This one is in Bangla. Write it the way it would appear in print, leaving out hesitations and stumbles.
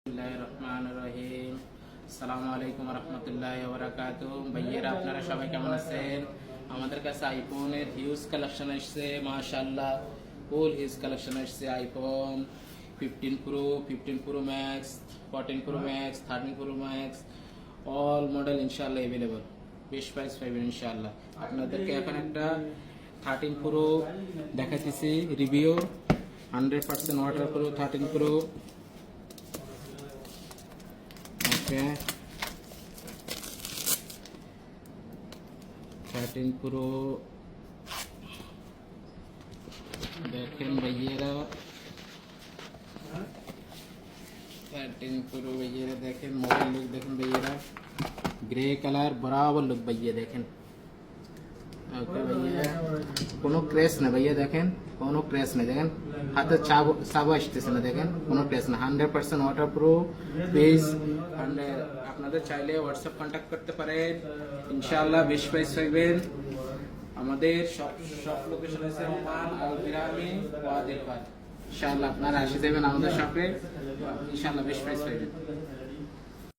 বিসমিল্লাহিররহমানিররহিম। আসসালামু আলাইকুম ওয়া রাহমাতুল্লাহি ওয়া বারাকাতুহু। ভাইয়েরা আপনারা সবাই কেমন আছেন? আমাদের কাছে আইফোনের হিউজ কালেকশন আসছে, মাশাআল্লাহ ফুল হিউজ কালেকশন আসছে। IPhone 15 pro, 15 pro max, 14 pro max, 13 pro max, all model ইনশাআল্লাহ अवेलेबल। বেস্ট প্রাইস পাবেন ইনশাআল্লাহ। আপনাদেরকে এখন একটা 13 প্রো দেখাইতেছি review, 100% waterproof 13 pro. Okay 13 pro देखें भैया, 13 प्रो भैया देखें, मॉडल लुक देखें भैया, ग्रे कलर बराबर लुक भैया देखें। ओके भैया कोनो क्रेस ना भैया देखें, कोनो क्रेस नहीं देखें, हाथ साबो আসতেছে না দেখেন, কোনো ক্রেস না, 100% ওয়াটারপ্রুফ বেস। আপনাদের চাইলে হোয়াটসঅ্যাপ কন্টাক্ট করতে পারেন ইনশাআল্লাহ। বেস্ট প্রাইস পাবেন। আমাদের সব লোকেশন আছে ওমান, আলবিরামি, ওয়াদিরপাড়। ইনশাআল্লাহ আপনারা এসে যাবেন আমাদের শপে, ইনশাআল্লাহ বেস্ট প্রাইস পাবেন।